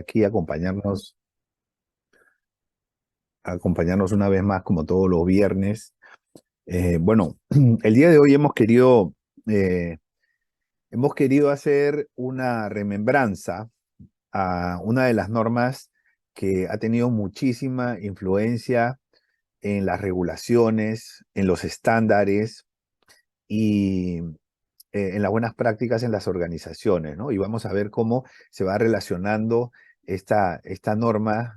aquí acompañarnos una vez más, como todos los viernes. Bueno, el día de hoy eh, hemos querido hacer una remembranza a una de las normas que ha tenido muchísima influencia en las regulaciones, en los estándares y en las buenas prácticas en las organizaciones, ¿no? Y vamos a ver cómo se va relacionando esta norma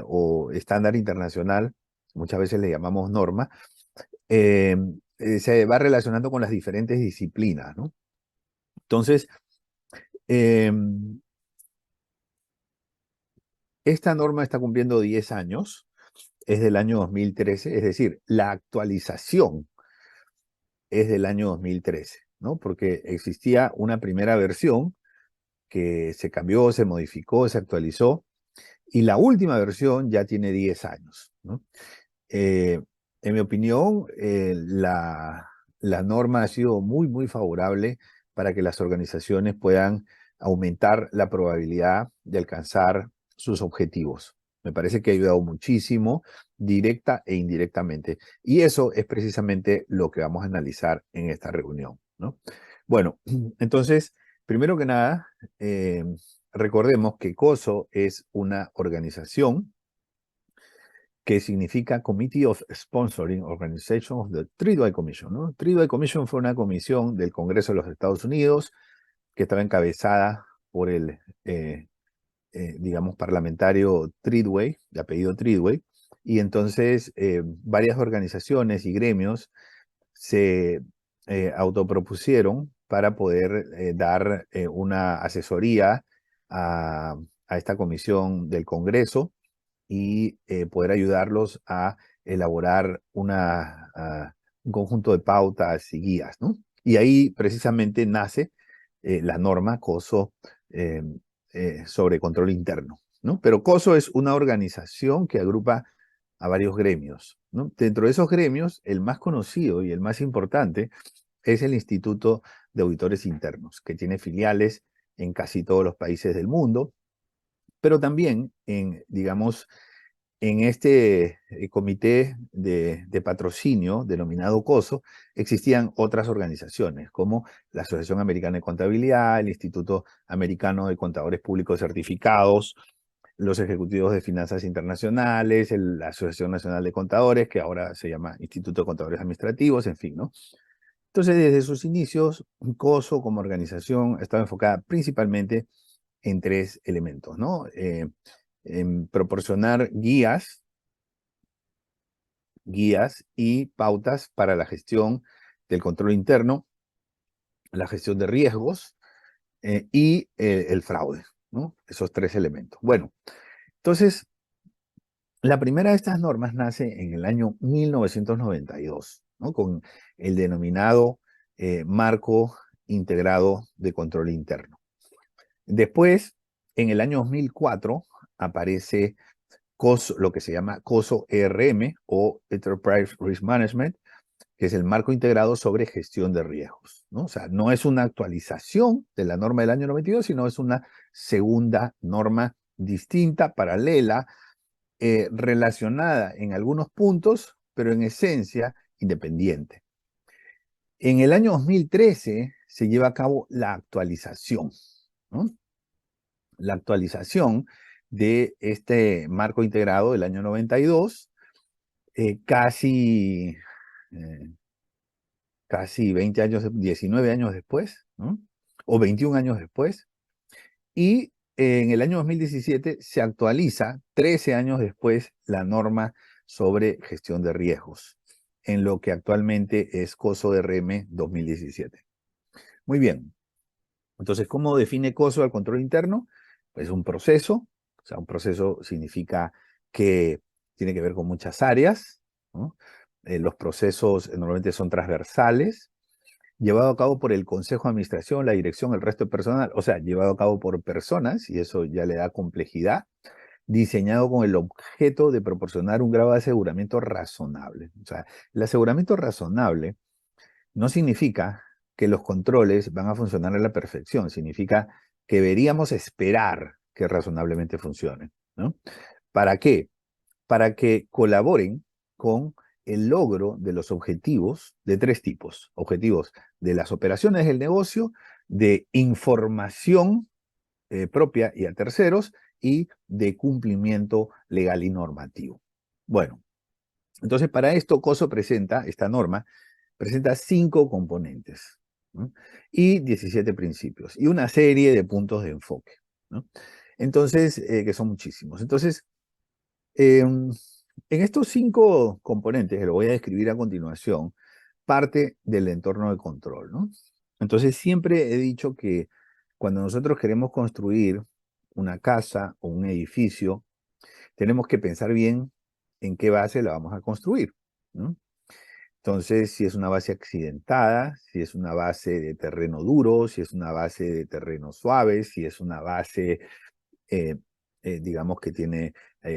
o estándar internacional, muchas veces le llamamos norma, eh, se va relacionando con las diferentes disciplinas, ¿no? Entonces, eh, esta norma está cumpliendo 10 años, es del año 2013, es decir, la actualización es del año 2013, ¿no? Porque existía una primera versión que se cambió, se modificó, se actualizó, y la última versión ya tiene 10 años, ¿no? Eh, en mi opinión, la norma ha sido muy, muy favorable para que las organizaciones puedan aumentar la probabilidad de alcanzar sus objetivos. Me parece que ha ayudado muchísimo, directa e indirectamente. Y eso es precisamente lo que vamos a analizar en esta reunión, ¿no? Bueno, entonces, primero que nada, recordemos que COSO es una organización que significa Committee of Sponsoring Organization of the Treadway Commission, ¿no? Treadway Commission fue una comisión del Congreso de los Estados Unidos que estaba encabezada por el, digamos, parlamentario Treadway, de apellido Treadway, y entonces varias organizaciones y gremios se autopropusieron para poder dar una asesoría a, a esta comisión del Congreso y poder ayudarlos a elaborar un conjunto de pautas y guías, ¿no? Y ahí precisamente nace la norma COSO eh, sobre control interno, ¿no? Pero COSO es una organización que agrupa a varios gremios, ¿no? Dentro de esos gremios, el más conocido y el más importante es el Instituto de Auditores Internos, que tiene filiales en casi todos los países del mundo, pero también digamos, en este comité de patrocinio denominado COSO existían otras organizaciones como la Asociación Americana de Contabilidad, el Instituto Americano de Contadores Públicos Certificados, los Ejecutivos de Finanzas Internacionales, la Asociación Nacional de Contadores, que ahora se llama Instituto de Contadores Administrativos, en fin, ¿no? Entonces, desde sus inicios, COSO como organización estaba enfocada principalmente en tres elementos, ¿no? En proporcionar guías y pautas para la gestión del control interno, la gestión de riesgos y el fraude, ¿no? Esos tres elementos. Bueno, entonces, la primera de estas normas nace en el año 1992, ¿no? Con el denominado Marco Integrado de Control Interno. Después, en el año 2004, aparece COSO, lo que se llama COSO ERM o Enterprise Risk Management, que es el marco integrado sobre gestión de riesgos, ¿no? O sea, no es una actualización de la norma del año 92, sino es una segunda norma distinta, paralela, relacionada en algunos puntos, pero en esencia independiente. En el año 2013 se lleva a cabo la actualización, ¿no? La actualización de este marco integrado del año 92, eh, casi 20 años, 19 años después, ¿no? O 21 años después. Y en el año 2017 se actualiza, 13 años después, la norma sobre gestión de riesgos, en lo que actualmente es COSO RM 2017. Muy bien. Entonces, ¿cómo define COSO al control interno? Pues un proceso. O sea, un proceso significa que tiene que ver con muchas áreas, ¿no? Los procesos normalmente son transversales, llevado a cabo por el Consejo de Administración, la dirección, el resto del personal, o sea, llevado a cabo por personas, y eso ya le da complejidad, diseñado con el objeto de proporcionar un grado de aseguramiento razonable. O sea, el aseguramiento razonable no significa que los controles van a funcionar a la perfección, significa que deberíamos esperar que razonablemente funcionen, ¿no? ¿Para qué? Para que colaboren con el logro de los objetivos de tres tipos. Objetivos de las operaciones del negocio, de información propia y a terceros, y de cumplimiento legal y normativo. Bueno, entonces para esto COSO presenta, esta norma, presenta 5 componentes, ¿no? Y 17 principios y una serie de puntos de enfoque, ¿no? Entonces, que son muchísimos. Entonces, en estos 5 componentes, que lo voy a describir a continuación, parte del entorno de control, ¿no? Entonces, siempre he dicho que cuando nosotros queremos construir una casa o un edificio, tenemos que pensar bien en qué base la vamos a construir, ¿no? Entonces, si es una base accidentada, si es una base de terreno duro, si es una base de terreno suave, si es una base, eh, digamos, que tiene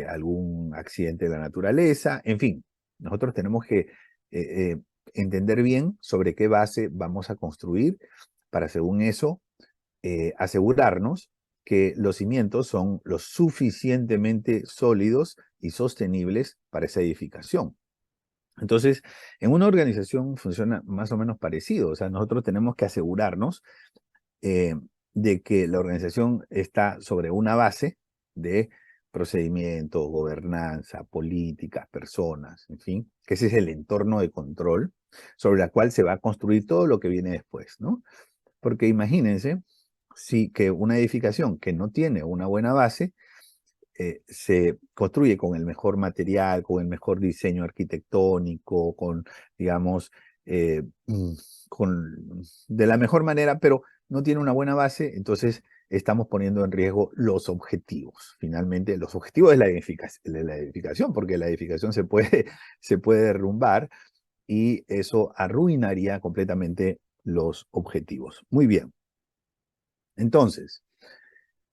algún accidente de la naturaleza, en fin, nosotros tenemos que eh, eh, entender bien sobre qué base vamos a construir para, según eso, asegurarnos que los cimientos son lo suficientemente sólidos y sostenibles para esa edificación. Entonces, en una organización funciona más o menos parecido. O sea, nosotros tenemos que asegurarnos eh, de que la organización está sobre una base de procedimientos, gobernanza, políticas, personas, en fin, que ese es el entorno de control sobre la cual se va a construir todo lo que viene después, ¿no? Porque imagínense si que una edificación que no tiene una buena base se construye con el mejor material, con el mejor diseño arquitectónico, con, digamos, de la mejor manera, pero no tiene una buena base, entonces estamos poniendo en riesgo los objetivos. Finalmente, los objetivos de la edificación, porque la edificación se puede derrumbar y eso arruinaría completamente los objetivos. Muy bien. Entonces,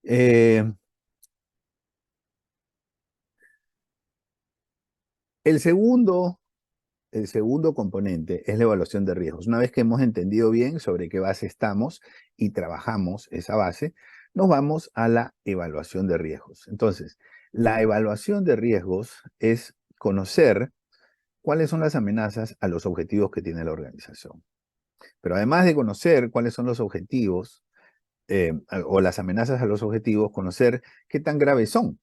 eh, el segundo El segundo componente es la evaluación de riesgos. Una vez que hemos entendido bien sobre qué base estamos y trabajamos esa base, nos vamos a la evaluación de riesgos. Entonces, la evaluación de riesgos es conocer cuáles son las amenazas a los objetivos que tiene la organización. Pero además de conocer cuáles son los objetivos o las amenazas a los objetivos, conocer qué tan graves son,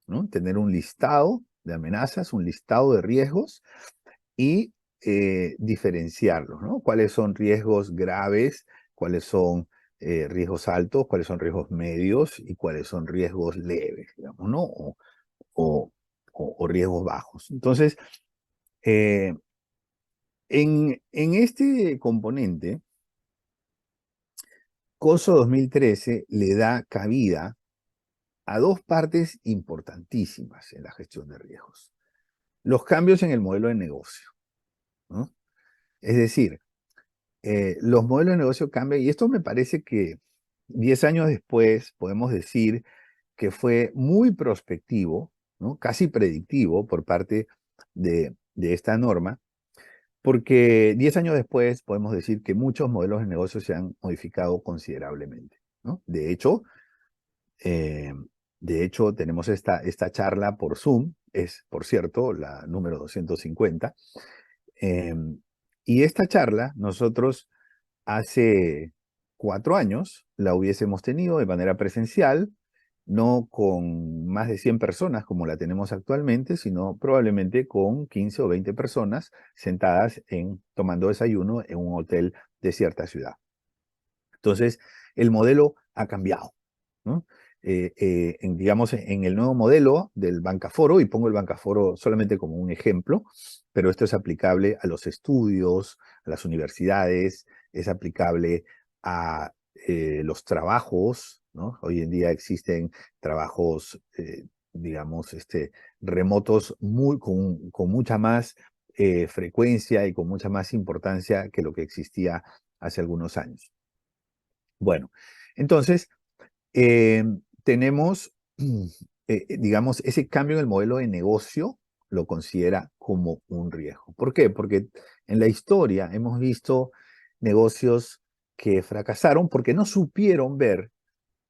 ¿no? Tener un listado de amenazas, un listado de riesgos y diferenciarlos, ¿no? ¿Cuáles son riesgos graves? ¿Cuáles son riesgos altos? ¿Cuáles son riesgos medios? ¿Y cuáles son riesgos leves, digamos, ¿no? O, o riesgos bajos. Entonces, eh, en este componente, COSO 2013 le da cabida a dos partes importantísimas en la gestión de riesgos. Los cambios en el modelo de negocio, ¿no? Es decir, los modelos de negocio cambian y esto me parece que 10 años después podemos decir que fue muy prospectivo, ¿no? Casi predictivo por parte de esta norma, porque 10 años después podemos decir que muchos modelos de negocio se han modificado considerablemente, ¿no? Eh, de hecho tenemos esta charla por Zoom, es por cierto la número 250, y esta charla nosotros hace 4 años la hubiésemos tenido de manera presencial, no con más de 100 personas como la tenemos actualmente, sino probablemente con 15 o 20 personas sentadas tomando desayuno en un hotel de cierta ciudad. Entonces, el modelo ha cambiado, ¿no? Digamos, en el nuevo modelo del Bancaforo, y pongo el Bancaforo solamente como un ejemplo, pero esto es aplicable a los estudios, a las universidades, es aplicable a los trabajos, ¿no? Hoy en día existen trabajos, digamos, remotos con mucha más frecuencia y con mucha más importancia que lo que existía hace algunos años. Bueno, entonces, eh, tenemos, digamos, ese cambio en el modelo de negocio lo considera como un riesgo. ¿Por qué? Porque en la historia hemos visto negocios que fracasaron porque no supieron ver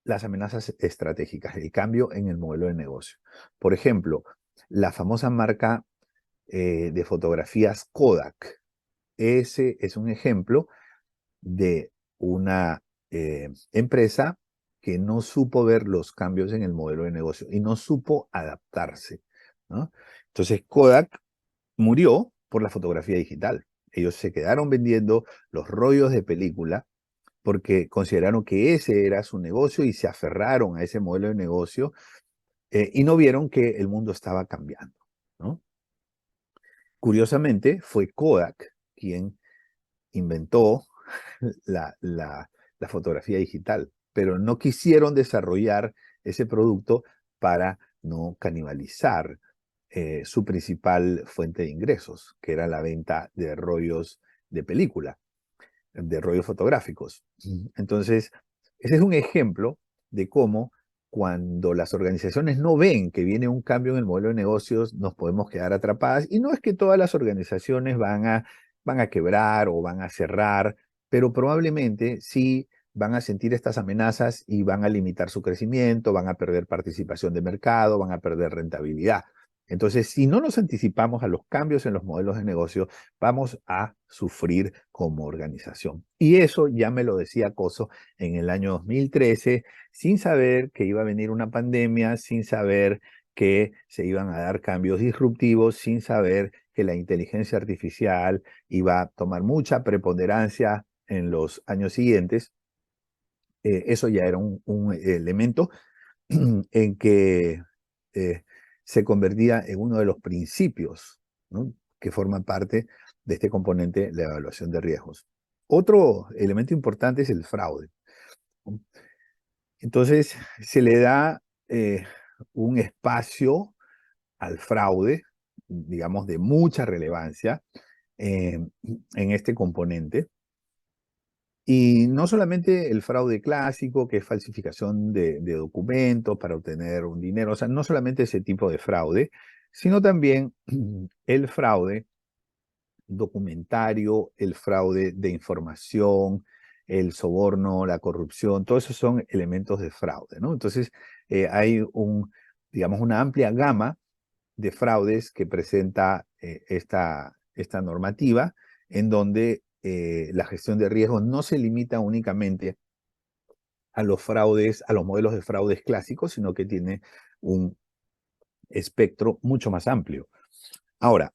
las amenazas estratégicas, el cambio en el modelo de negocio. Por ejemplo, la famosa marca de fotografías Kodak. Ese es un ejemplo de una empresa que no supo ver los cambios en el modelo de negocio y no supo adaptarse, ¿no? Entonces Kodak murió por la fotografía digital. Ellos se quedaron vendiendo los rollos de película porque consideraron que ese era su negocio y se aferraron a ese modelo de negocio y no vieron que el mundo estaba cambiando, ¿no? Curiosamente, fue Kodak quien inventó la fotografía digital, pero no quisieron desarrollar ese producto para no canibalizar su principal fuente de ingresos, que era la venta de rollos de película, de rollos fotográficos. Entonces, ese es un ejemplo de cómo cuando las organizaciones no ven que viene un cambio en el modelo de negocios, nos podemos quedar atrapadas. Y no es que todas las organizaciones van a quebrar o van a cerrar, pero probablemente sí van a sentir estas amenazas y van a limitar su crecimiento, van a perder participación de mercado, van a perder rentabilidad. Entonces, si no nos anticipamos a los cambios en los modelos de negocio, vamos a sufrir como organización. Y eso ya me lo decía Coso en el año 2013, sin saber que iba a venir una pandemia, sin saber que se iban a dar cambios disruptivos, sin saber que la inteligencia artificial iba a tomar mucha preponderancia en los años siguientes. Eso ya era un elemento en que eh, se convertía en uno de los principios, ¿no?, que forman parte de este componente, la evaluación de riesgos. Otro elemento importante es el fraude. Entonces, se le da un espacio al fraude, digamos, de mucha relevancia en este componente. Y no solamente el fraude clásico, que es falsificación de documentos para obtener un dinero, o sea, no solamente ese tipo de fraude, sino también el fraude documentario, el fraude de información, el soborno, la corrupción, todos esos son elementos de fraude, ¿no? Entonces, hay digamos, una amplia gama de fraudes que presenta esta normativa, en donde la gestión de riesgos no se limita únicamente a los fraudes, a los modelos de fraudes clásicos, sino que tiene un espectro mucho más amplio. Ahora,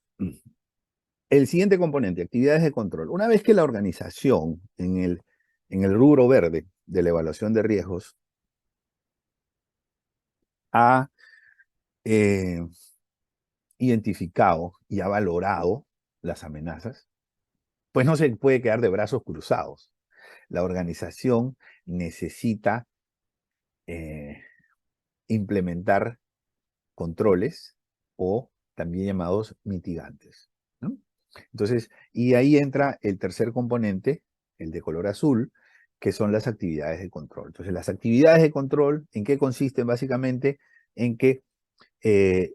el siguiente componente, actividades de control. Una vez que la organización en el rubro verde de la evaluación de riesgos ha eh, identificado y ha valorado las amenazas, pues no se puede quedar de brazos cruzados. La organización necesita implementar controles o también llamados mitigantes, ¿no? Entonces, y ahí entra el tercer componente, el de color azul, que son las actividades de control. Entonces, las actividades de control, ¿en qué consisten? Básicamente en que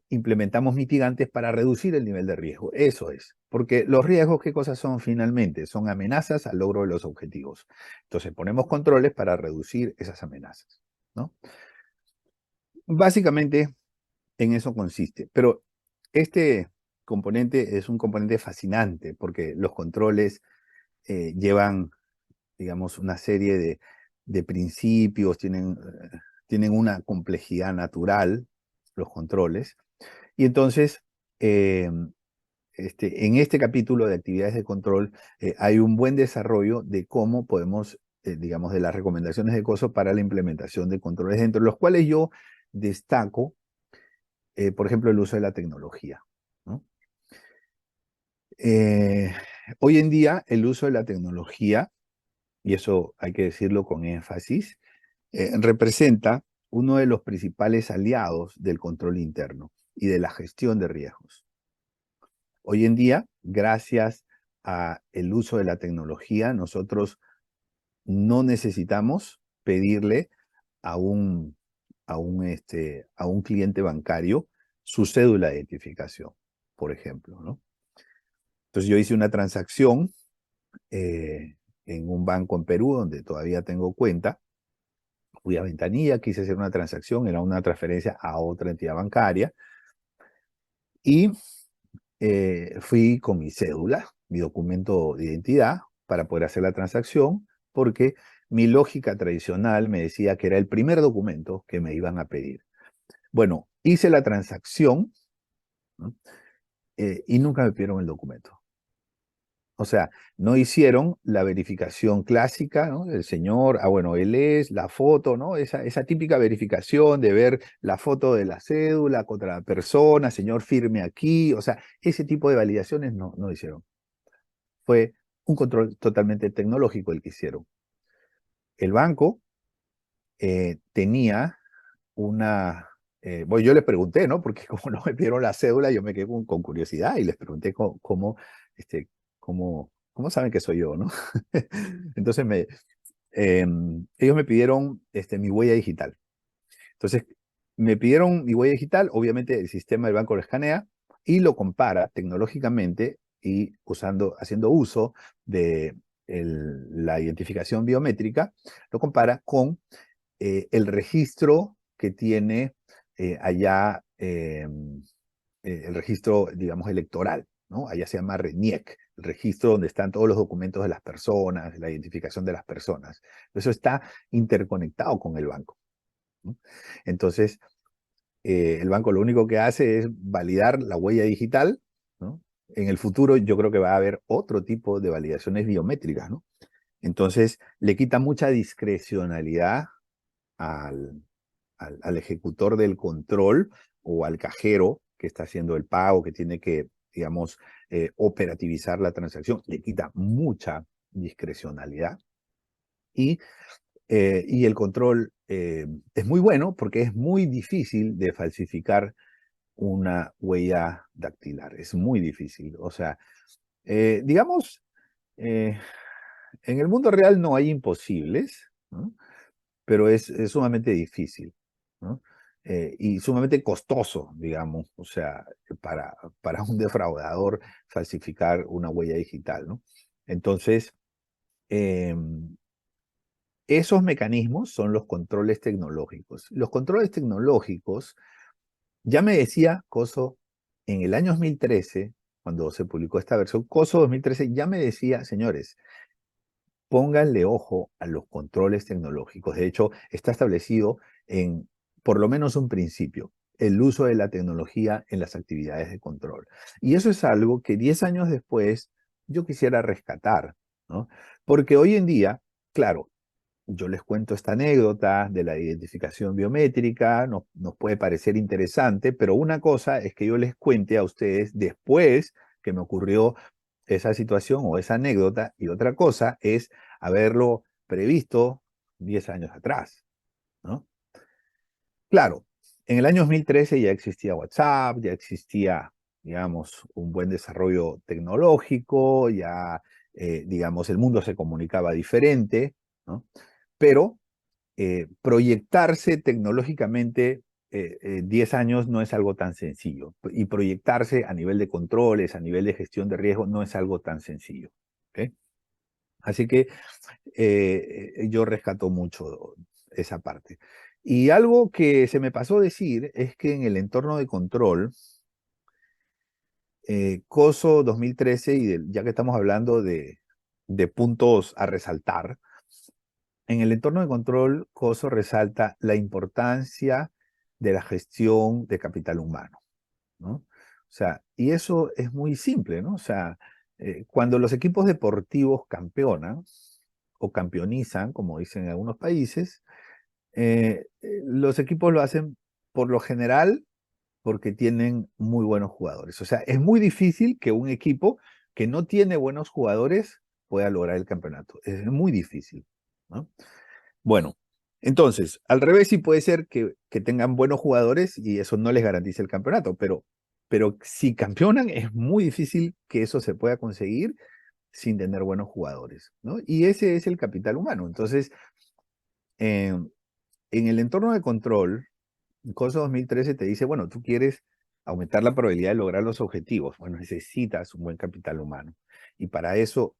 implementamos mitigantes para reducir el nivel de riesgo. Eso es. Porque los riesgos, ¿qué cosas son finalmente? Son amenazas al logro de los objetivos. Entonces, ponemos controles para reducir esas amenazas, ¿no? Básicamente, en eso consiste. Pero este componente es un componente fascinante porque los controles llevan, digamos, una serie de principios, tienen una complejidad natural, los controles. Y entonces, eh, en este capítulo de actividades de control hay un buen desarrollo de cómo podemos, digamos, de las recomendaciones de COSO para la implementación de controles, entre los cuales yo destaco, por ejemplo, el uso de la tecnología, ¿no? Hoy en día, el uso de la tecnología, y eso hay que decirlo con énfasis, representa uno de los principales aliados del control interno y de la gestión de riesgos. Hoy en día, gracias al uso de la tecnología, nosotros no necesitamos pedirle a a un cliente bancario su cédula de identificación, por ejemplo, ¿no? Entonces yo hice una transacción en un banco en Perú, donde todavía tengo cuenta, Fui a Ventanilla, quise hacer una transacción, era una transferencia a otra entidad bancaria y fui con mi cédula, mi documento de identidad para poder hacer la transacción porque mi lógica tradicional me decía que era el primer documento que me iban a pedir. Bueno, hice la transacción, ¿no? Y nunca me pidieron el documento. O sea, no hicieron la verificación clásica, ¿no? El señor, bueno, él es, la foto, ¿no? Esa típica verificación de ver la foto de la cédula contra la persona, señor, firme aquí. O sea, ese tipo de validaciones no hicieron. Fue un control totalmente tecnológico el que hicieron. El banco tenía una... bueno, yo les pregunté, ¿no? Porque como no me pidieron la cédula, yo me quedé con curiosidad y les pregunté este, cómo saben que soy yo, ¿no? Entonces ellos me pidieron mi huella digital. Entonces, me pidieron mi huella digital, obviamente el sistema del banco lo escanea y lo compara tecnológicamente y haciendo uso de la identificación biométrica, lo compara con el registro que tiene allá, el registro, digamos, electoral, ¿no? Allá se llama RENIEC, el registro donde están todos los documentos de las personas, la identificación de las personas. Eso está interconectado con el banco, ¿no? Entonces, el banco lo único que hace es validar la huella digital, ¿no? En el futuro yo creo que va a haber otro tipo de validaciones biométricas, ¿no? Entonces, le quita mucha discrecionalidad al ejecutor del control o al cajero que está haciendo el pago, que tiene que, digamos, operativizar la transacción, le quita mucha discrecionalidad y el control es muy bueno porque es muy difícil de falsificar una huella dactilar, es muy difícil. O sea, digamos, eh, en el mundo real no hay imposibles, ¿no? Pero es sumamente difícil, ¿no? Y sumamente costoso, digamos, o sea, para un defraudador falsificar una huella digital, ¿no? Entonces, esos mecanismos son los controles tecnológicos. Los controles tecnológicos, ya me decía Coso en el año 2013, cuando se publicó esta versión, Coso 2013 ya me decía, señores, pónganle ojo a los controles tecnológicos. De hecho, está establecido en por lo menos un principio, el uso de la tecnología en las actividades de control. Y eso es algo que 10 años después yo quisiera rescatar, ¿no? Porque hoy en día, claro, yo les cuento esta anécdota de la identificación biométrica, nos puede parecer interesante, pero una cosa es que yo les cuente a ustedes después que me ocurrió esa situación o esa anécdota, y otra cosa es haberlo previsto 10 años atrás, ¿no? Claro, en el año 2013 ya existía WhatsApp, ya existía, digamos, un buen desarrollo tecnológico, ya, digamos, el mundo se comunicaba diferente, ¿no? Pero proyectarse tecnológicamente 10 años no es algo tan sencillo. Y proyectarse a nivel de controles, a nivel de gestión de riesgo, no es algo tan sencillo. ¿Ok? Así que yo rescato mucho esa parte. Y algo que se me pasó decir es que en el entorno de control, COSO 2013, ya que estamos hablando de puntos a resaltar, en el entorno de control, COSO resalta la importancia de la gestión de capital humano, ¿no? O sea, y eso es muy simple, ¿no? O sea, cuando los equipos deportivos campeonan o campeonizan, como dicen en algunos países, los equipos lo hacen por lo general porque tienen muy buenos jugadores. O sea, es muy difícil que un equipo que no tiene buenos jugadores pueda lograr el campeonato. Es muy difícil, ¿no? Bueno, entonces, al revés sí puede ser que tengan buenos jugadores y eso no les garantice el campeonato, pero si campeonan es muy difícil que eso se pueda conseguir sin tener buenos jugadores, ¿no? Y ese es el capital humano. Entonces, eh, en el entorno de control, COSO 2013 te dice, bueno, tú quieres aumentar la probabilidad de lograr los objetivos. Bueno, necesitas un buen capital humano. Y para eso,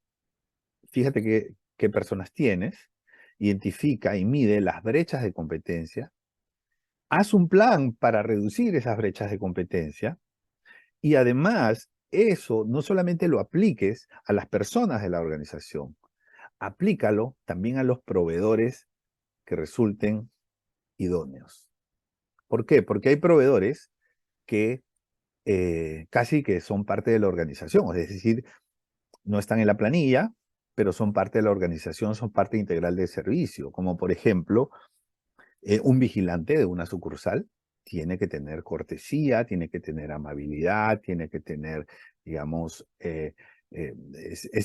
fíjate qué personas tienes identifica y mide las brechas de competencia, haz un plan para reducir esas brechas de competencia y además eso no solamente lo apliques a las personas de la organización, aplícalo también a los proveedores que resulten idóneos. ¿Por qué? Porque hay proveedores que casi que son parte de la organización, es decir, no están en la planilla, pero son parte de la organización, son parte integral del servicio, como por ejemplo, un vigilante de una sucursal tiene que tener cortesía, tiene que tener amabilidad, tiene que tener, digamos, es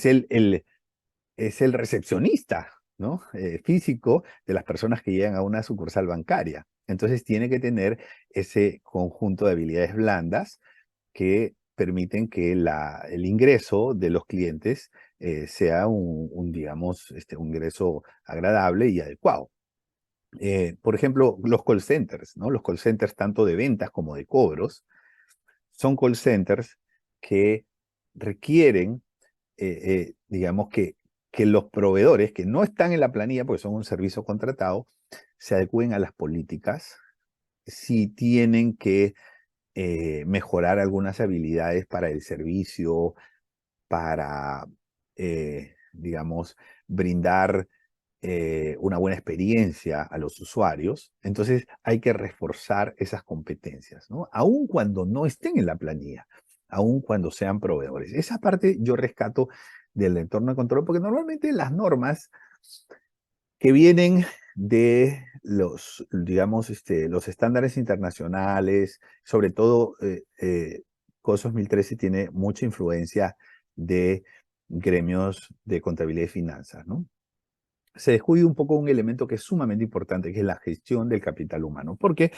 el recepcionista, ¿no? Físico de las personas que llegan a una sucursal bancaria. Entonces tiene que tener ese conjunto de habilidades blandas que permiten que el ingreso de los clientes sea digamos, un ingreso agradable y adecuado. Por ejemplo, los call centers, ¿no? Los call centers tanto de ventas como de cobros son call centers que requieren, digamos, que los proveedores que no están en la planilla, porque son un servicio contratado, se adecúen a las políticas, si tienen que mejorar algunas habilidades para el servicio, para, digamos, brindar una buena experiencia a los usuarios. Entonces hay que reforzar esas competencias, ¿no? Aun cuando no estén en la planilla, aun cuando sean proveedores. Esa parte yo rescato del entorno de control, porque normalmente las normas que vienen de los, digamos, los estándares internacionales, sobre todo COS 2013 tiene mucha influencia de gremios de contabilidad y finanzas, ¿no? Se descuida un poco un elemento que es sumamente importante, que es la gestión del capital humano, porque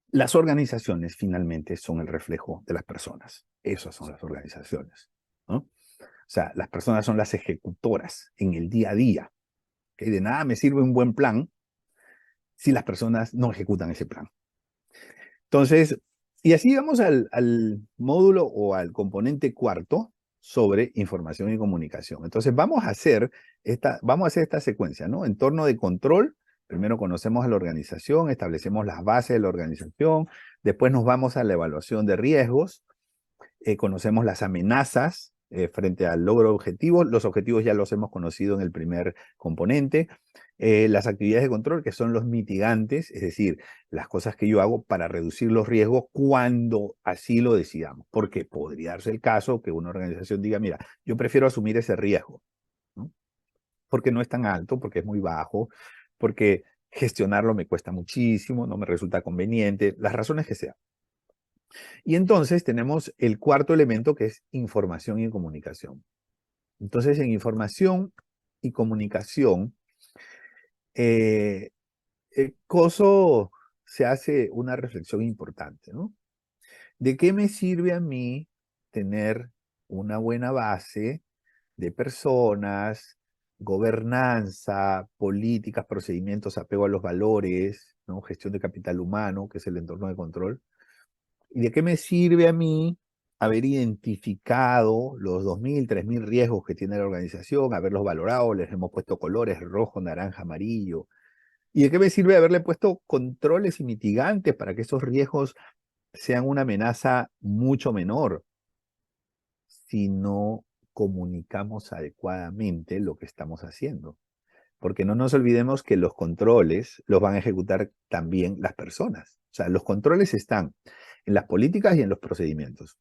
las organizaciones finalmente son el reflejo de las personas. Esas son las organizaciones, ¿no? O sea, las personas son las ejecutoras en el día a día. ¿Okay? De nada me sirve un buen plan si las personas no ejecutan ese plan. Entonces, y así vamos al módulo o al componente cuarto sobre información y comunicación. Entonces, vamos a hacer esta secuencia, ¿no? Entorno de control. Primero conocemos a la organización, establecemos las bases de la organización, después nos vamos a la evaluación de riesgos, conocemos las amenazas frente al logro de objetivos. Los objetivos ya los hemos conocido en el primer componente. Las actividades de control, que son los mitigantes, es decir, las cosas que yo hago para reducir los riesgos cuando así lo decidamos. Porque podría darse el caso que una organización diga, mira, yo prefiero asumir ese riesgo, ¿no? Porque no es tan alto, porque es muy bajo, porque gestionarlo me cuesta muchísimo, no me resulta conveniente, las razones que sean. Y entonces tenemos el cuarto elemento, que es información y comunicación. Entonces, en información y comunicación, COSO se hace una reflexión importante, ¿no? ¿De qué me sirve a mí tener una buena base de personas, gobernanza, políticas, procedimientos, apego a los valores, ¿no? Gestión de capital humano, que es el entorno de control? ¿Y de qué me sirve a mí haber identificado los 2.000, 3.000 riesgos que tiene la organización, haberlos valorado, les hemos puesto colores rojo, naranja, amarillo? ¿Y de qué me sirve haberle puesto controles y mitigantes para que esos riesgos sean una amenaza mucho menor si no comunicamos adecuadamente lo que estamos haciendo? Porque no nos olvidemos que los controles los van a ejecutar también las personas. O sea, los controles están en las políticas y en los procedimientos.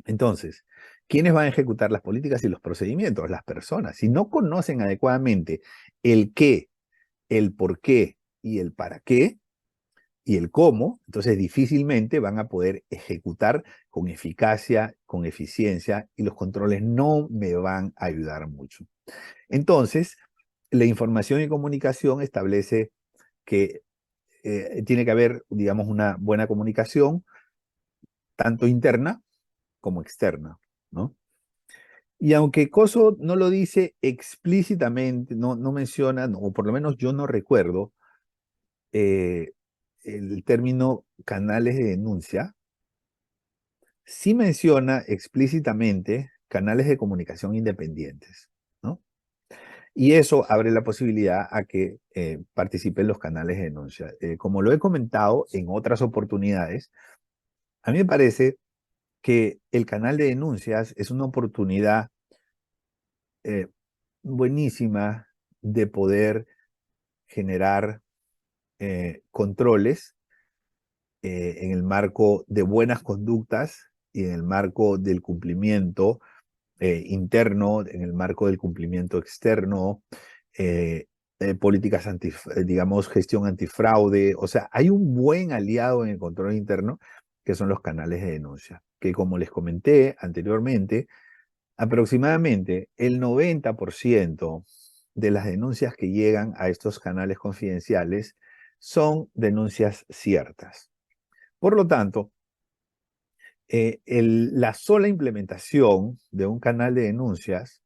Entonces, ¿quiénes van a ejecutar las políticas y los procedimientos? Las personas. Si no conocen adecuadamente el qué, el por qué y el para qué y el cómo, entonces difícilmente van a poder ejecutar con eficacia, con eficiencia, y los controles no me van a ayudar mucho. Entonces, la información y comunicación establece que tiene que haber, digamos, una buena comunicación, tanto interna como externa, ¿no? Y aunque Coso no lo dice explícitamente, no menciona, o por lo menos yo no recuerdo, eh, el término canales de denuncia, sí menciona explícitamente canales de comunicación independientes, ¿no? Y eso abre la posibilidad a que participen los canales de denuncia. Como lo he comentado en otras oportunidades, a mí me parece que el canal de denuncias es una oportunidad eh, buenísima de poder generar controles en el marco de buenas conductas y en el marco del cumplimiento interno, en el marco del cumplimiento externo, eh, políticas digamos, gestión antifraude. O sea, hay un buen aliado en el control interno que son los canales de denuncia, que como les comenté anteriormente, aproximadamente el 90% de las denuncias que llegan a estos canales confidenciales son denuncias ciertas. Por lo tanto, la sola implementación de un canal de denuncias,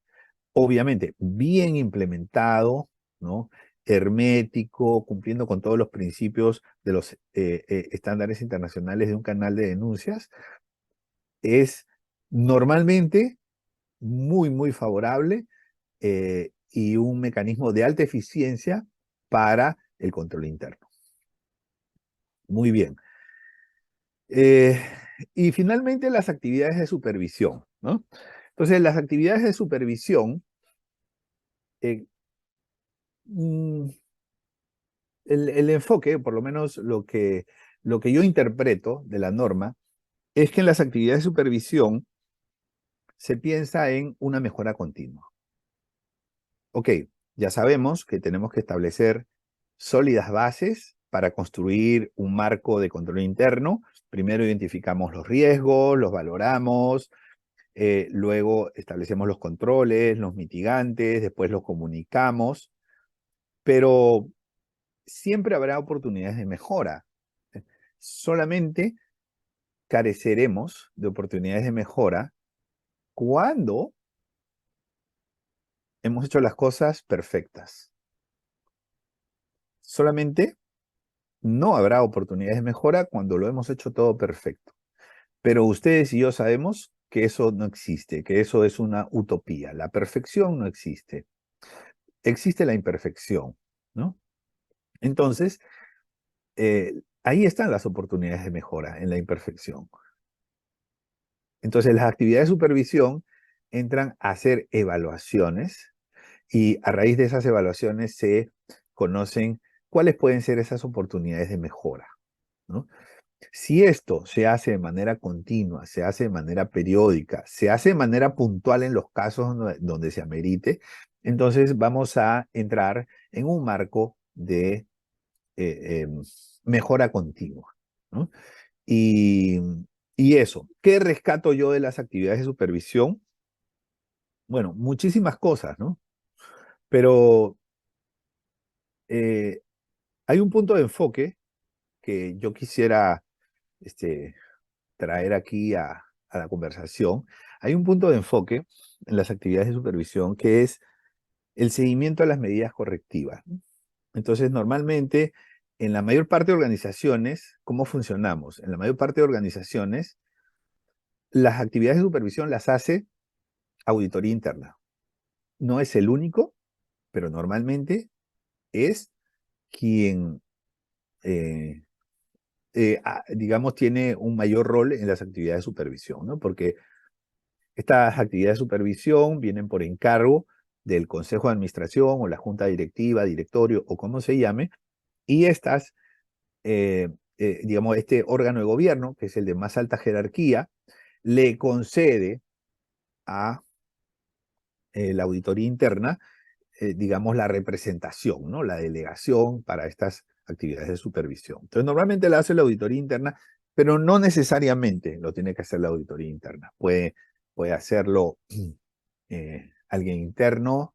obviamente bien implementado, ¿no? Hermético, cumpliendo con todos los principios de los estándares internacionales de un canal de denuncias, es normalmente muy, muy favorable y un mecanismo de alta eficiencia para el control interno. Muy bien. Eh, y finalmente las actividades de supervisión, ¿no? Entonces, las actividades de supervisión, eh, mm, el enfoque, por lo menos lo que yo interpreto de la norma, es que en las actividades de supervisión se piensa en una mejora continua. Ok, ya sabemos que tenemos que establecer sólidas bases para construir un marco de control interno. Primero identificamos los riesgos, los valoramos, luego establecemos los controles, los mitigantes, después los comunicamos, pero siempre habrá oportunidades de mejora. Solamente careceremos de oportunidades de mejora cuando hemos hecho las cosas perfectas. Solamente no habrá oportunidades de mejora cuando lo hemos hecho todo perfecto. Pero ustedes y yo sabemos que eso no existe, que eso es una utopía. La perfección no existe. Existe la imperfección, ¿no? Entonces, ahí están las oportunidades de mejora, en la imperfección. Entonces, las actividades de supervisión entran a hacer evaluaciones y a raíz de esas evaluaciones se conocen cuáles pueden ser esas oportunidades de mejora, ¿no? Si esto se hace de manera continua, se hace de manera periódica, se hace de manera puntual en los casos donde se amerite, entonces vamos a entrar en un marco de mejora continua, ¿no? Y, y eso, ¿qué rescato yo de las actividades de supervisión? Bueno, muchísimas cosas, ¿no? Pero eh, hay un punto de enfoque que yo quisiera este, traer aquí a la conversación. Hay un punto de enfoque en las actividades de supervisión que es el seguimiento a las medidas correctivas. Entonces, normalmente, en la mayor parte de organizaciones, ¿cómo funcionamos? En la mayor parte de organizaciones, las actividades de supervisión las hace auditoría interna. No es el único, pero normalmente es quien, eh, digamos, tiene un mayor rol en las actividades de supervisión, ¿no? Porque estas actividades de supervisión vienen por encargo del Consejo de Administración o la Junta Directiva, Directorio o como se llame, y estas, digamos, este órgano de gobierno, que es el de más alta jerarquía, le concede a la auditoría interna, digamos, la representación, ¿no? La delegación para estas actividades de supervisión. Entonces, normalmente la hace la auditoría interna, pero no necesariamente lo tiene que hacer la auditoría interna. Puede hacerlo alguien interno,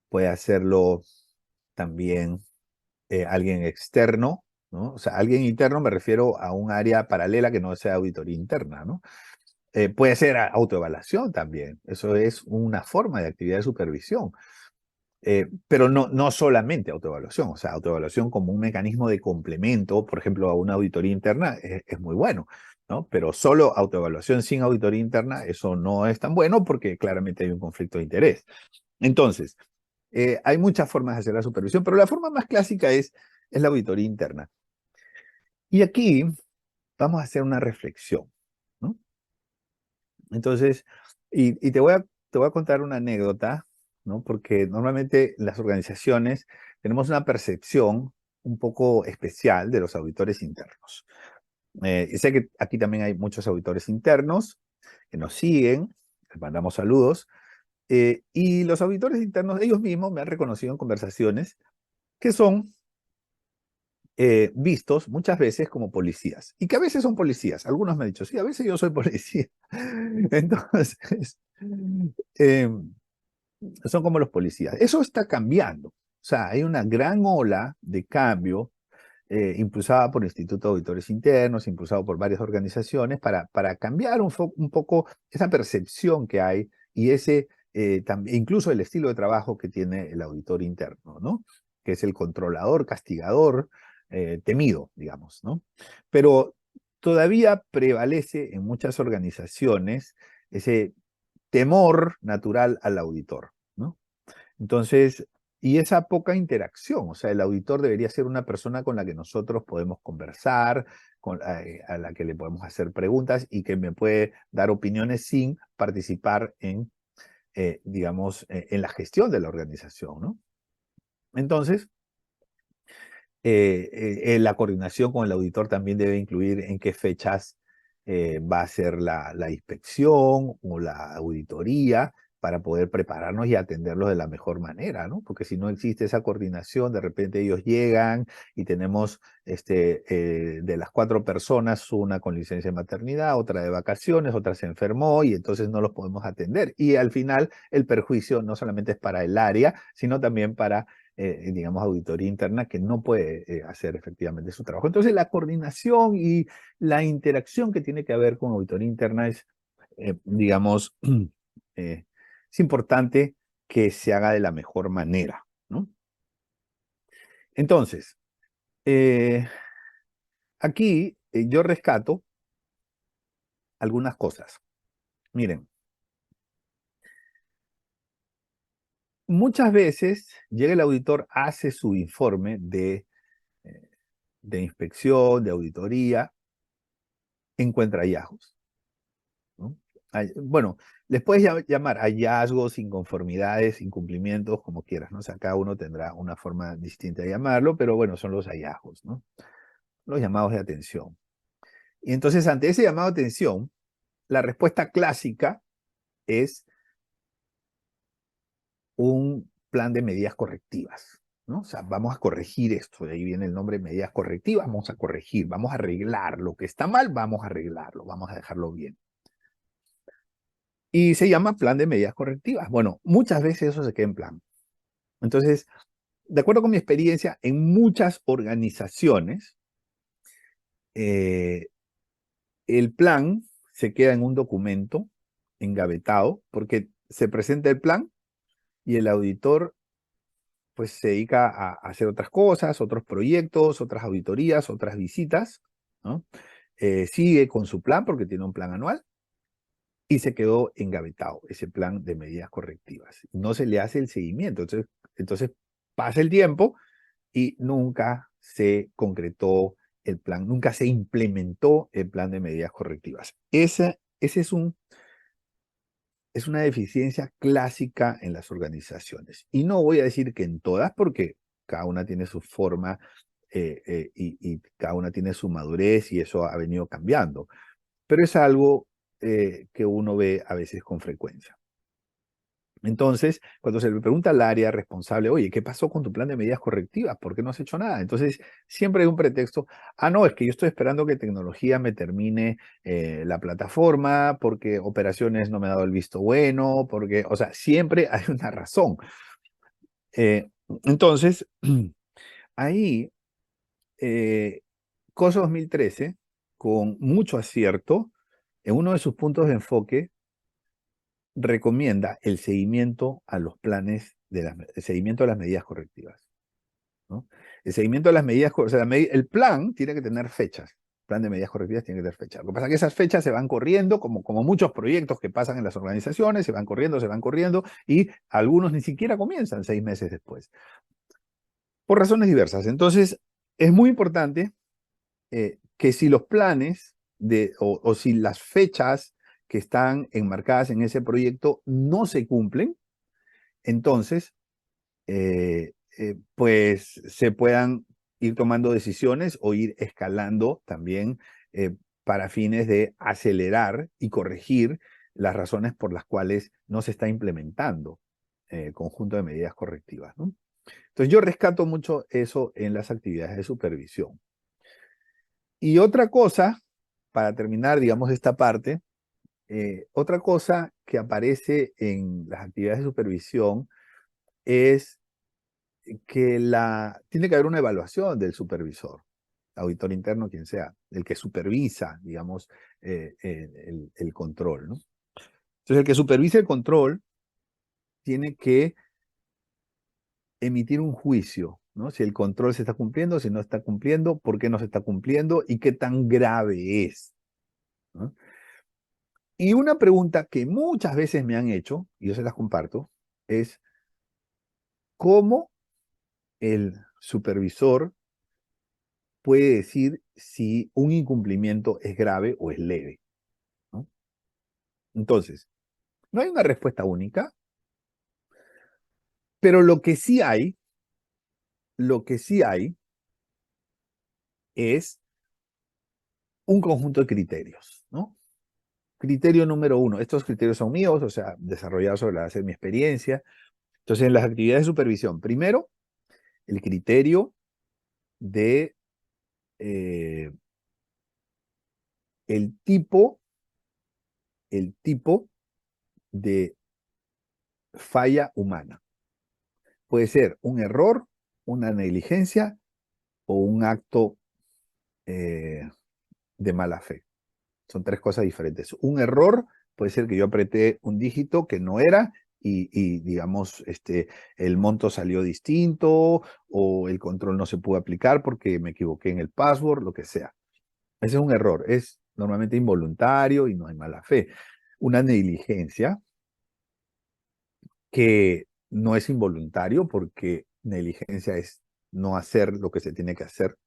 puede hacerlo también alguien externo, ¿no? O sea, alguien interno me refiero a un área paralela que no sea auditoría interna, ¿no? Puede ser autoevaluación también, eso es una forma de actividad de supervisión. Pero no solamente autoevaluación, o sea, autoevaluación como un mecanismo de complemento, por ejemplo, a una auditoría interna es muy bueno, ¿no? Pero solo autoevaluación sin auditoría interna, eso no es tan bueno porque claramente hay un conflicto de interés. Entonces, Hay muchas formas de hacer la supervisión, pero la forma más clásica es la auditoría interna. Y aquí vamos a hacer una reflexión, ¿no? Entonces, te voy a contar una anécdota, ¿no? Porque normalmente las organizaciones tenemos una percepción un poco especial de los auditores internos. Y sé que aquí también hay muchos auditores internos que nos siguen, les mandamos saludos, y los auditores internos, ellos mismos me han reconocido en conversaciones que son vistos muchas veces como policías, y que a veces son policías. Algunos me han dicho, sí, a veces yo soy policía. Entonces, eh, son como los policías. Eso está cambiando. O sea, hay una gran ola de cambio impulsada por el Instituto de Auditores Internos, impulsado por varias organizaciones, para cambiar un poco esa percepción que hay y incluso el estilo de trabajo que tiene el auditor interno, ¿no? Que es el controlador, castigador, temido, digamos, ¿no? Pero todavía prevalece en muchas organizaciones ese temor natural al auditor, ¿no? Entonces, y esa poca interacción, o sea, el auditor debería ser una persona con la que nosotros podemos conversar, a la que le podemos hacer preguntas y que me puede dar opiniones sin participar en, digamos, en la gestión de la organización, ¿no? Entonces, la coordinación con el auditor también debe incluir en qué fechas va a ser la inspección o la auditoría para poder prepararnos y atenderlos de la mejor manera, ¿no? Porque si no existe esa coordinación, de repente ellos llegan y tenemos de las 4 personas, una con licencia de maternidad, otra de vacaciones, otra se enfermó y entonces no los podemos atender. Y al final el perjuicio no solamente es para el área, sino también para digamos, auditoría interna que no puede hacer efectivamente su trabajo. Entonces, la coordinación y la interacción que tiene que haber con auditoría interna es, digamos, es importante que se haga de la mejor manera, ¿no? Entonces, aquí yo rescato algunas cosas. Miren, muchas veces llega el auditor, hace su informe de inspección, de auditoría, encuentra hallazgos, ¿no? Bueno, les puedes llamar hallazgos, inconformidades, incumplimientos, como quieras, ¿no? O sea, cada uno tendrá una forma distinta de llamarlo, pero bueno, son los hallazgos, ¿no? Los llamados de atención. Y entonces, ante ese llamado de atención, la respuesta clásica es un plan de medidas correctivas, ¿no? O sea, vamos a corregir esto, de ahí viene el nombre de medidas correctivas, vamos a corregir, vamos a arreglar lo que está mal, vamos a arreglarlo, vamos a dejarlo bien. Y se llama plan de medidas correctivas. Bueno, muchas veces eso se queda en plan. Entonces, de acuerdo con mi experiencia, en muchas organizaciones, el plan se queda en un documento engavetado, porque se presenta el plan y el auditor pues se dedica a hacer otras cosas, otros proyectos, otras auditorías, otras visitas, ¿no? Sigue con su plan porque tiene un plan anual y se quedó engavetado ese plan de medidas correctivas. No se le hace el seguimiento. Entonces pasa el tiempo y nunca se concretó el plan, nunca se implementó el plan de medidas correctivas. Ese es una deficiencia clásica en las organizaciones. Y no voy a decir que en todas, porque cada una tiene su forma y cada una tiene su madurez y eso ha venido cambiando. Pero es algo que uno ve a veces con frecuencia. Entonces, cuando se le pregunta al área responsable, oye, ¿qué pasó con tu plan de medidas correctivas? ¿Por qué no has hecho nada? Entonces, siempre hay un pretexto. Ah, no, es que yo estoy esperando que tecnología me termine la plataforma, porque operaciones no me ha dado el visto bueno, porque, o sea, siempre hay una razón. Entonces, ahí, COSO 2013, con mucho acierto, en uno de sus puntos de enfoque, recomienda el seguimiento a los planes, el seguimiento a las medidas correctivas, ¿no? El seguimiento de las medidas, o sea, el plan tiene que tener fechas. plan de medidas correctivas tiene que tener fecha. Lo que pasa es que esas fechas se van corriendo, como muchos proyectos que pasan en las organizaciones, se van corriendo, y algunos ni siquiera comienzan 6 meses después. Por razones diversas. Entonces, es muy importante que si los planes o si las fechas que están enmarcadas en ese proyecto no se cumplen, entonces, pues se puedan ir tomando decisiones o ir escalando también para fines de acelerar y corregir las razones por las cuales no se está implementando el conjunto de medidas correctivas, ¿no? Entonces yo rescato mucho eso en las actividades de supervisión. Y otra cosa, para terminar, digamos, esta parte, otra cosa que aparece en las actividades de supervisión es que tiene que haber una evaluación del supervisor, auditor interno, quien sea, el que supervisa, digamos, el control, ¿no? Entonces, el que supervisa el control tiene que emitir un juicio, ¿no? Si el control se está cumpliendo, si no está cumpliendo, por qué no se está cumpliendo y qué tan grave es, ¿no? Y una pregunta que muchas veces me han hecho, y yo se las comparto, es cómo el supervisor puede decir si un incumplimiento es grave o es leve, ¿no? Entonces, no hay una respuesta única, pero lo que sí hay es un conjunto de criterios, ¿no? Criterio número uno, estos criterios son míos, o sea, desarrollados sobre la base de mi experiencia. Entonces, en las actividades de supervisión, primero, el criterio de eh, el tipo de falla humana. Puede ser un error, una negligencia o un acto de mala fe. Son tres cosas diferentes. Un error puede ser que yo apreté un dígito que no era y digamos, el monto salió distinto o el control no se pudo aplicar porque me equivoqué en el password, lo que sea. Ese es un error. Es normalmente involuntario y no hay mala fe. Una negligencia que no es involuntario porque negligencia es no hacer lo que se tiene que hacer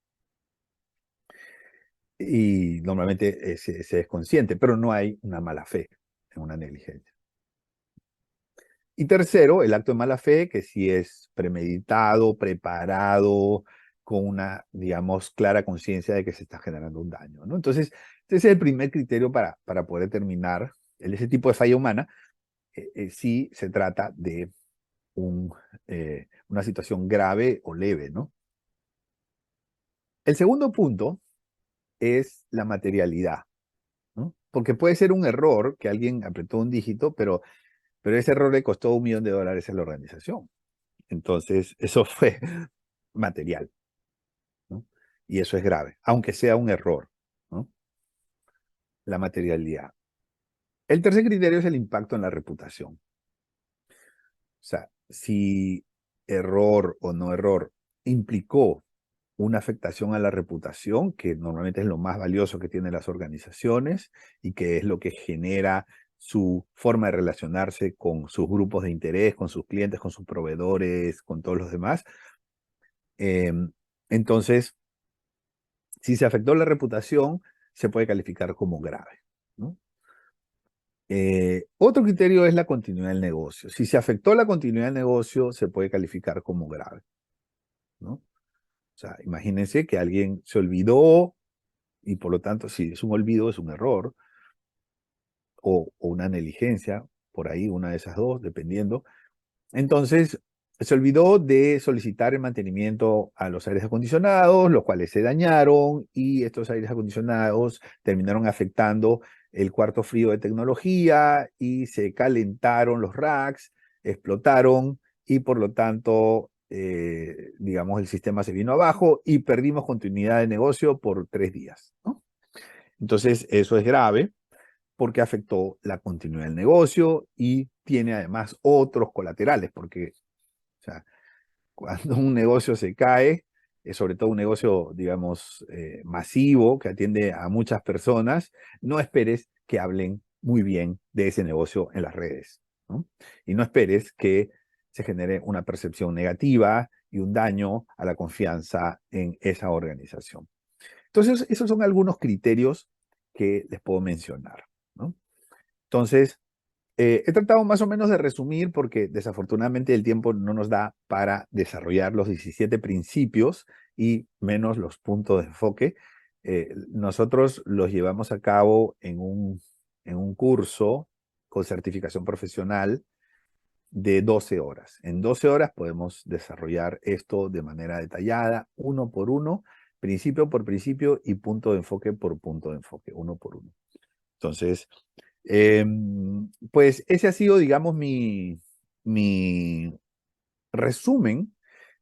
y normalmente se es consciente, pero no hay una mala fe en una negligencia. Y tercero, el acto de mala fe, que sí es premeditado, preparado, con una, digamos, clara conciencia de que se está generando un daño, ¿no? Entonces, ese es el primer criterio para poder determinar ese tipo de falla humana, si se trata de una situación grave o leve, ¿no? El segundo punto es la materialidad, ¿no? Porque puede ser un error que alguien apretó un dígito, pero ese error le costó $1.000.000 a la organización. Entonces, eso fue material, ¿no? Y eso es grave, aunque sea un error, ¿no? La materialidad. El tercer criterio es el impacto en la reputación. O sea, si error o no error implicó una afectación a la reputación, que normalmente es lo más valioso que tienen las organizaciones y que es lo que genera su forma de relacionarse con sus grupos de interés, con sus clientes, con sus proveedores, con todos los demás. Entonces, si se afectó la reputación, se puede calificar como grave, ¿no? Otro criterio es la continuidad del negocio. Si se afectó la continuidad del negocio, se puede calificar como grave, ¿no? O sea, imagínense que alguien se olvidó y por lo tanto, si es un olvido, es un error o una negligencia, por ahí, una de esas dos, dependiendo. Entonces, se olvidó de solicitar el mantenimiento a los aires acondicionados, los cuales se dañaron y estos aires acondicionados terminaron afectando el cuarto frío de tecnología y se calentaron los racks, explotaron y por lo tanto, digamos, el sistema se vino abajo y perdimos continuidad de negocio por 3 días, ¿no? Entonces, eso es grave porque afectó la continuidad del negocio y tiene además otros colaterales, porque o sea, cuando un negocio se cae, sobre todo un negocio, digamos, masivo, que atiende a muchas personas, no esperes que hablen muy bien de ese negocio en las redes, ¿no? Y no esperes que se genere una percepción negativa y un daño a la confianza en esa organización. Entonces, esos son algunos criterios que les puedo mencionar, ¿no? Entonces, he tratado más o menos de resumir porque desafortunadamente el tiempo no nos da para desarrollar los 17 principios y menos los puntos de enfoque. Nosotros los llevamos a cabo en un curso con certificación profesional de 12 horas. En 12 horas podemos desarrollar esto de manera detallada, uno por uno, principio por principio y punto de enfoque por punto de enfoque, uno por uno. Entonces, pues ese ha sido, digamos, mi resumen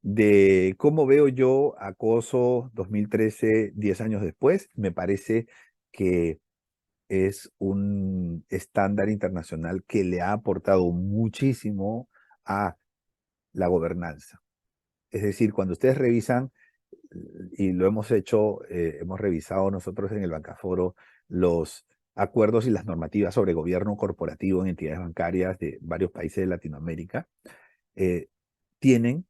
de cómo veo yo Acoso 2013, 10 años después. Me parece que es un estándar internacional que le ha aportado muchísimo a la gobernanza. Es decir, cuando ustedes revisan, y lo hemos hecho, hemos revisado nosotros en el Bancaforo los acuerdos y las normativas sobre gobierno corporativo en entidades bancarias de varios países de Latinoamérica, tienen,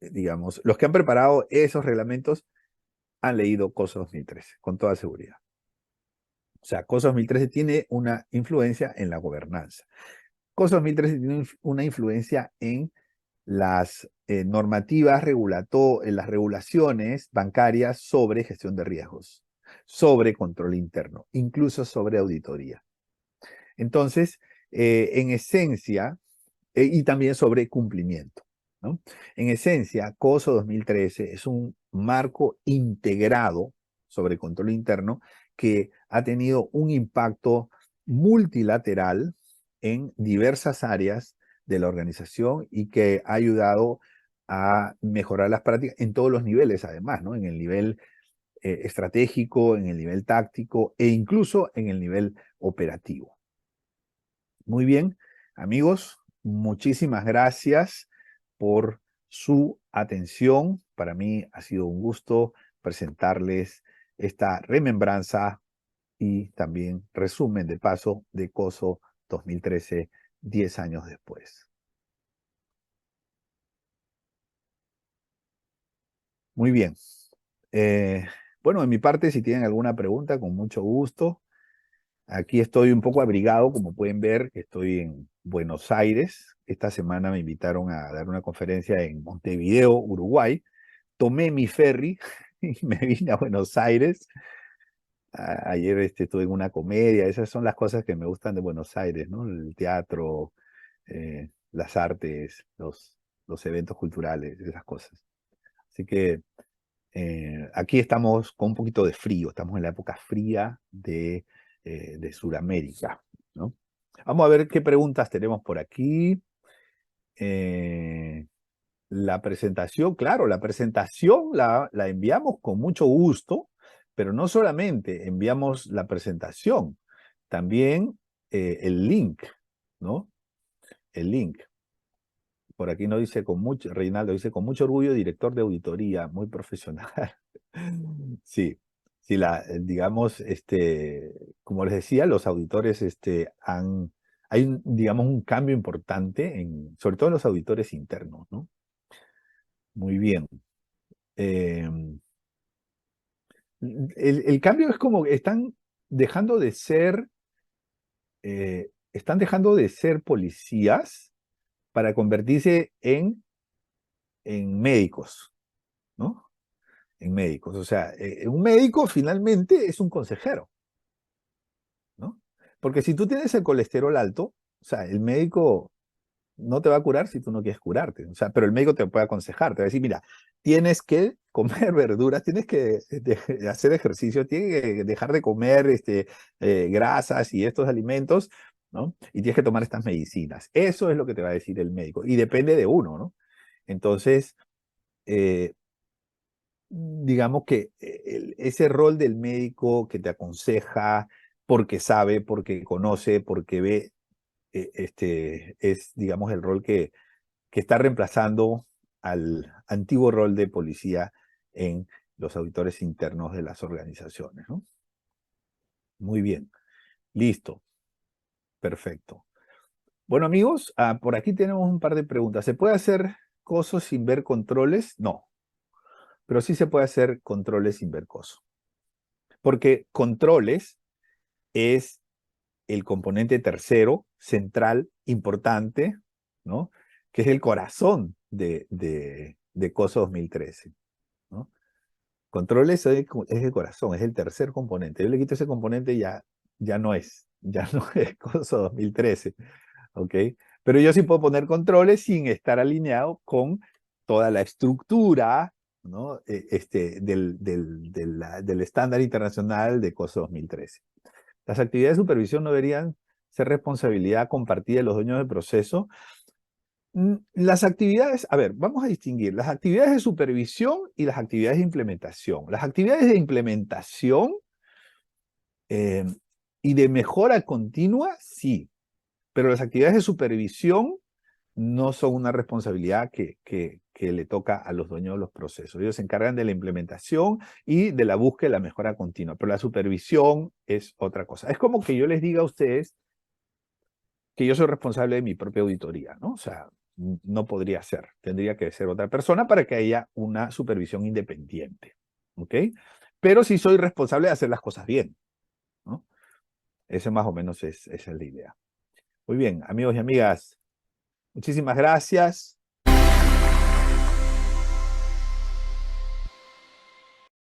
digamos, los que han preparado esos reglamentos han leído COSO 2013, con toda seguridad. O sea, COSO 2013 tiene una influencia en la gobernanza. COSO 2013 tiene una influencia en las normativas en las regulaciones bancarias sobre gestión de riesgos, sobre control interno, incluso sobre auditoría. Entonces, en esencia, y también sobre cumplimiento, ¿no? En esencia, COSO 2013 es un marco integrado sobre control interno que ha tenido un impacto multilateral en diversas áreas de la organización y que ha ayudado a mejorar las prácticas en todos los niveles, además, ¿no? En el nivel estratégico, en el nivel táctico e incluso en el nivel operativo. Muy bien, amigos, muchísimas gracias por su atención. Para mí ha sido un gusto presentarles esta remembranza y también resumen de paso de COSO 2013, 10 años después. Muy bien. Bueno, de mi parte, si tienen alguna pregunta, con mucho gusto. Aquí estoy un poco abrigado, como pueden ver, estoy en Buenos Aires. Esta semana me invitaron a dar una conferencia en Montevideo, Uruguay. Tomé mi ferry y me vine a Buenos Aires. Ayer estuve en una comedia. Esas son las cosas que me gustan de Buenos Aires, ¿no? El teatro, las artes, los eventos culturales, esas cosas. Así que aquí estamos con un poquito de frío, estamos en la época fría de Sudamérica, ¿no? Vamos a ver qué preguntas tenemos por aquí. La presentación, claro, la presentación la enviamos con mucho gusto, pero no solamente enviamos la presentación, también el link, ¿no? El link. Por aquí nos dice Reinaldo dice con mucho orgullo, director de auditoría, muy profesional. Sí, sí, digamos, como les decía, los auditores hay digamos, un cambio importante, sobre todo en los auditores internos, ¿no? Muy bien. Em, el cambio es como que están dejando de ser policías para convertirse en médicos, ¿no? En médicos. O sea, un médico finalmente es un consejero, ¿no? Porque si tú tienes el colesterol alto, o sea, el médico no te va a curar si tú no quieres curarte. O sea, pero el médico te puede aconsejar, te va a decir, mira, tienes que comer verduras, tienes que hacer ejercicio, tienes que dejar de comer grasas y estos alimentos, ¿no? Y tienes que tomar estas medicinas. Eso es lo que te va a decir el médico. Y depende de uno, ¿no? Entonces, eh, digamos que ese rol del médico que te aconseja porque sabe, porque conoce, porque ve, es, digamos, el rol que está reemplazando al antiguo rol de policía en los auditores internos de las organizaciones, ¿no? Muy bien, listo, perfecto. Bueno, amigos, por aquí tenemos un par de preguntas. ¿Se puede hacer cosas sin ver controles? No, pero sí se puede hacer controles sin ver cosas. Porque controles es el componente tercero, central, importante, ¿no? Que es el corazón de COSO 2013, ¿no? Controles es el corazón, es el tercer componente. Yo le quito ese componente y ya no es COSO 2013, ¿ok? Pero yo sí puedo poner controles sin estar alineado con toda la estructura, ¿no? Del estándar internacional de COSO 2013. Las actividades de supervisión no deberían ser responsabilidad compartida de los dueños del proceso. Las actividades, a ver, vamos a distinguir las actividades de supervisión y las actividades de implementación. Las actividades de implementación y de mejora continua, sí, pero las actividades de supervisión no son una responsabilidad que le toca a los dueños de los procesos. Ellos se encargan de la implementación y de la búsqueda de la mejora continua, pero la supervisión es otra cosa. Es como que yo les diga a ustedes que yo soy responsable de mi propia auditoría, ¿no? O sea, no podría ser. Tendría que ser otra persona para que haya una supervisión independiente, ¿ok? Pero sí soy responsable de hacer las cosas bien, ¿no? Ese más o menos esa es la idea. Muy bien, amigos y amigas, muchísimas gracias.